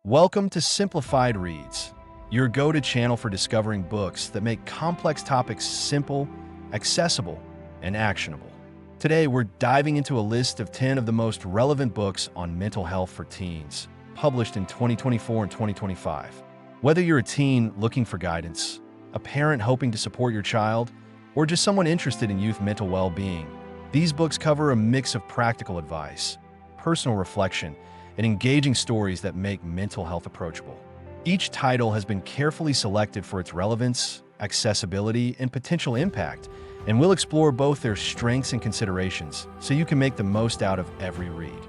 Welcome to Simplified Reads, your go-to channel for discovering books that make complex topics simple, accessible, and actionable. Today, we're diving into a list of 10 of the most relevant books on mental health for teens, published in 2024 and 2025. Whether you're a teen looking for guidance, a parent hoping to support your child, or just someone interested in youth mental well-being, these books cover a mix of practical advice, personal reflection, and engaging stories that make mental health approachable. Each title has been carefully selected for its relevance, accessibility, and potential impact, and we'll explore both their strengths and considerations so you can make the most out of every read.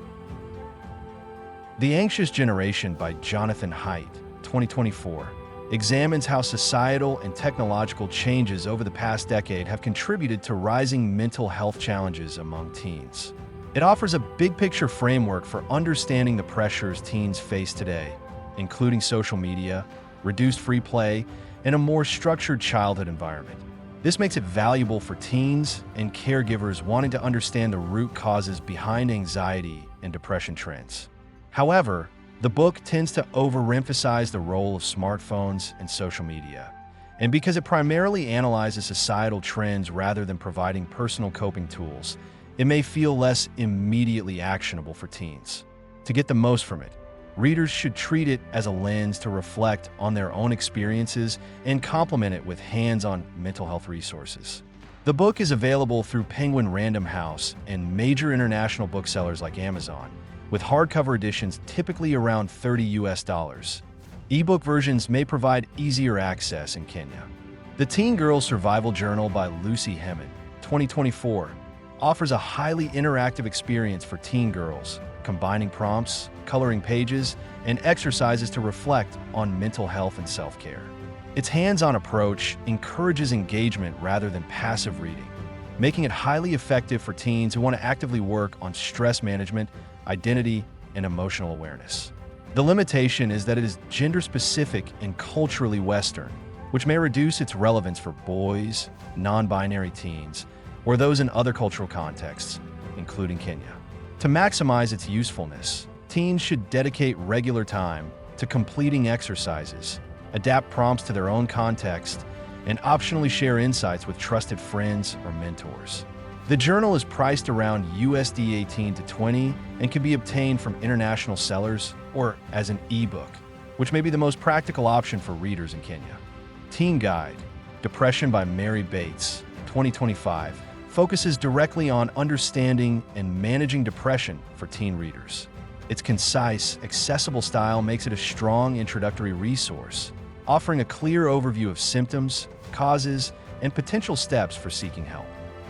The Anxious Generation by Jonathan Haidt, 2024, examines how societal and technological changes over the past decade have contributed to rising mental health challenges among teens. It offers a big-picture framework for understanding the pressures teens face today, including social media, reduced free play, and a more structured childhood environment. This makes it valuable for teens and caregivers wanting to understand the root causes behind anxiety and depression trends. However, the book tends to overemphasize the role of smartphones and social media. And because it primarily analyzes societal trends rather than providing personal coping tools, it may feel less immediately actionable for teens. To get the most from it, readers should treat it as a lens to reflect on their own experiences and complement it with hands-on mental health resources. The book is available through Penguin Random House and major international booksellers like Amazon, with hardcover editions typically around $30. Ebook versions may provide easier access in Kenya. The Teen Girl Survival Journal by Lucy Hemmon, 2024, offers a highly interactive experience for teen girls, combining prompts, coloring pages, and exercises to reflect on mental health and self-care. Its hands-on approach encourages engagement rather than passive reading, making it highly effective for teens who want to actively work on stress management, identity, and emotional awareness. The limitation is that it is gender-specific and culturally Western, which may reduce its relevance for boys, non-binary teens, or those in other cultural contexts, including Kenya. To maximize its usefulness, teens should dedicate regular time to completing exercises, adapt prompts to their own context, and optionally share insights with trusted friends or mentors. The journal is priced around USD 18 to 20 and can be obtained from international sellers or as an ebook, which may be the most practical option for readers in Kenya. Teen Guide, Depression by Mary Bates, 2025, focuses directly on understanding and managing depression for teen readers. Its concise, accessible style makes it a strong introductory resource, offering a clear overview of symptoms, causes, and potential steps for seeking help.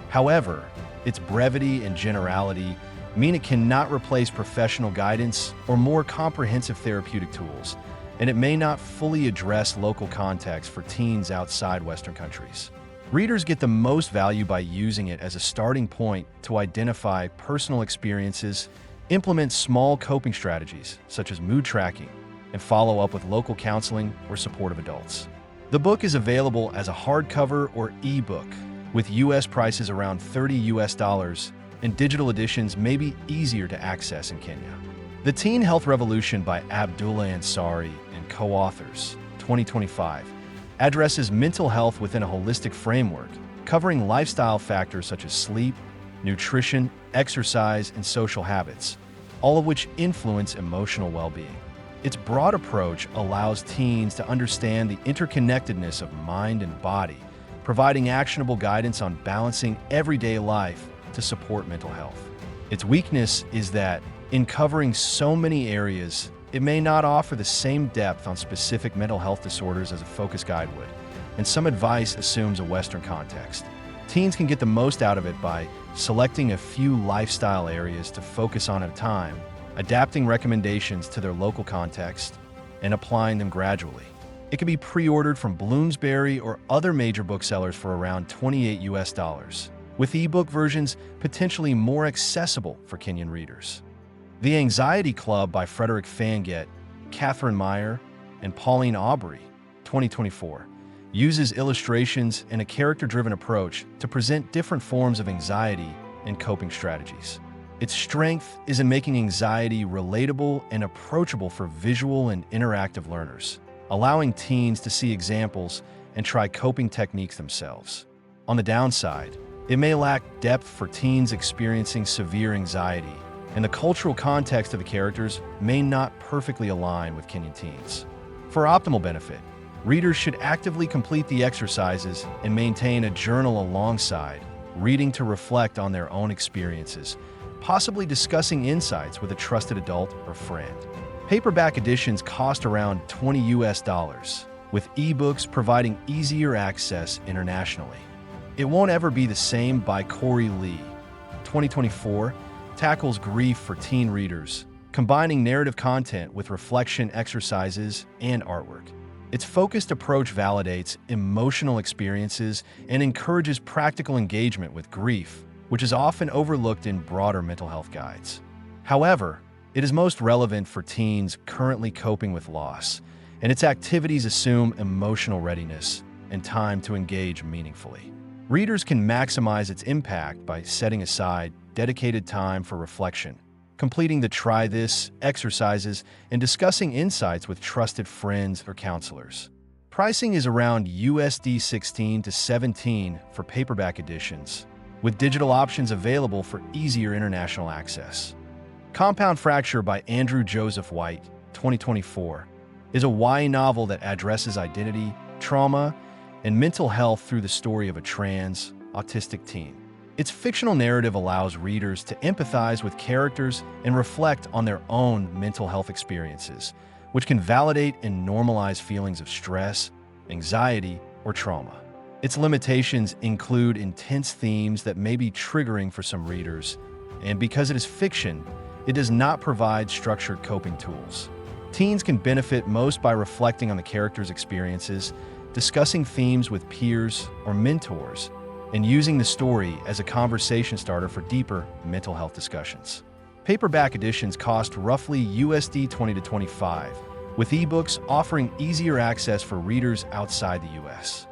However, its brevity and generality mean it cannot replace professional guidance or more comprehensive therapeutic tools, and it may not fully address local context for teens outside Western countries. Readers get the most value by using it as a starting point to identify personal experiences, implement small coping strategies such as mood tracking, and follow up with local counseling or supportive adults. The book is available as a hardcover or ebook, with US prices around $30, and digital editions may be easier to access in Kenya. The Teen Health Revolution by Abdullah Ansari and co-authors, 2025, addresses mental health within a holistic framework, covering lifestyle factors such as sleep, nutrition, exercise, and social habits, all of which influence emotional well-being. Its broad approach allows teens to understand the interconnectedness of mind and body, providing actionable guidance on balancing everyday life to support mental health. Its weakness is that, in covering so many areas, it may not offer the same depth on specific mental health disorders as a focus guide would, and some advice assumes a Western context. Teens can get the most out of it by selecting a few lifestyle areas to focus on at a time, adapting recommendations to their local context, and applying them gradually. It can be pre-ordered from Bloomsbury or other major booksellers for around $28, with ebook versions potentially more accessible for Kenyan readers. The Anxiety Club by Frederick Fanget, Catherine Meyer, and Pauline Aubrey, 2024, uses illustrations and a character-driven approach to present different forms of anxiety and coping strategies. Its strength is in making anxiety relatable and approachable for visual and interactive learners, allowing teens to see examples and try coping techniques themselves. On the downside, it may lack depth for teens experiencing severe anxiety, and the cultural context of the characters may not perfectly align with Kenyan teens. For optimal benefit, readers should actively complete the exercises and maintain a journal alongside, reading to reflect on their own experiences, possibly discussing insights with a trusted adult or friend. Paperback editions cost around $20, with ebooks providing easier access internationally. It Won't Ever Be the Same by Corey Lee, 2024, tackles grief for teen readers, combining narrative content with reflection exercises and artwork. Its focused approach validates emotional experiences and encourages practical engagement with grief, which is often overlooked in broader mental health guides. However, it is most relevant for teens currently coping with loss, and its activities assume emotional readiness and time to engage meaningfully. Readers can maximize its impact by setting aside dedicated time for reflection, completing the Try This exercises, and discussing insights with trusted friends or counselors. Pricing is around USD 16 to 17 for paperback editions, with digital options available for easier international access. Compound Fracture by Andrew Joseph White, 2024, is a YA novel that addresses identity, trauma, and mental health through the story of a trans, autistic teen. Its fictional narrative allows readers to empathize with characters and reflect on their own mental health experiences, which can validate and normalize feelings of stress, anxiety, or trauma. Its limitations include intense themes that may be triggering for some readers, and because it is fiction, it does not provide structured coping tools. Teens can benefit most by reflecting on the characters' experiences, discussing themes with peers or mentors, and using the story as a conversation starter for deeper mental health discussions. Paperback editions cost roughly USD 20 to 25, with ebooks offering easier access for readers outside the US.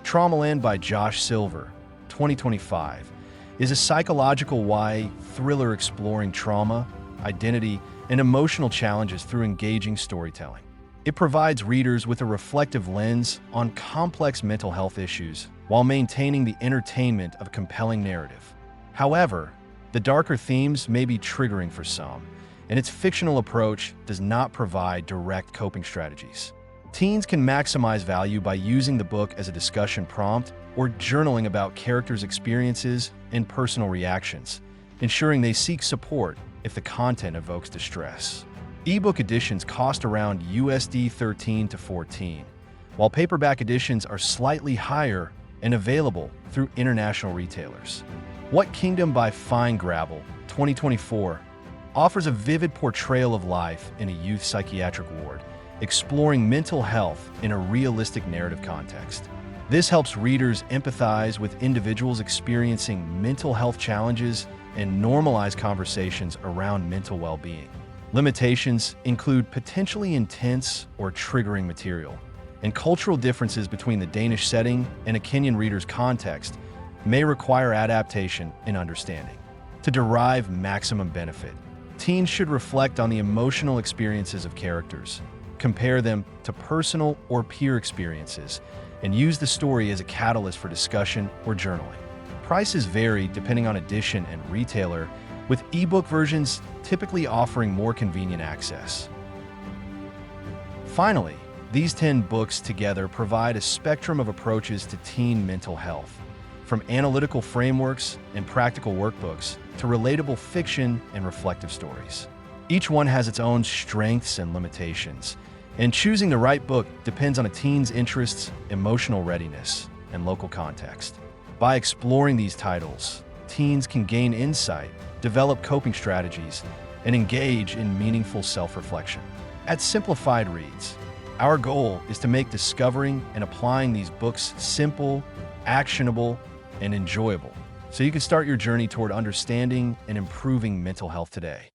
Traumaland by Josh Silver, 2025, is a psychological YA thriller exploring trauma, identity, and emotional challenges through engaging storytelling. It provides readers with a reflective lens on complex mental health issues while maintaining the entertainment of a compelling narrative. However, the darker themes may be triggering for some, and its fictional approach does not provide direct coping strategies. Teens can maximize value by using the book as a discussion prompt or journaling about characters' experiences and personal reactions, ensuring they seek support if the content evokes distress. Ebook editions cost around USD 13 to 14, while paperback editions are slightly higher and available through international retailers. What Kingdom by Fine Gravel, 2024, offers a vivid portrayal of life in a youth psychiatric ward, exploring mental health in a realistic narrative context. This helps readers empathize with individuals experiencing mental health challenges and normalize conversations around mental well-being. Limitations include potentially intense or triggering material, and cultural differences between the Danish setting and a Kenyan reader's context may require adaptation and understanding. To derive maximum benefit, teens should reflect on the emotional experiences of characters, compare them to personal or peer experiences, and use the story as a catalyst for discussion or journaling. Prices vary depending on edition and retailer, with ebook versions typically offering more convenient access. Finally, these 10 books together provide a spectrum of approaches to teen mental health, from analytical frameworks and practical workbooks to relatable fiction and reflective stories. Each one has its own strengths and limitations, and choosing the right book depends on a teen's interests, emotional readiness, and local context. By exploring these titles, teens can gain insight, develop coping strategies, and engage in meaningful self-reflection. At Simplified Reads, our goal is to make discovering and applying these books simple, actionable, and enjoyable, so you can start your journey toward understanding and improving mental health today.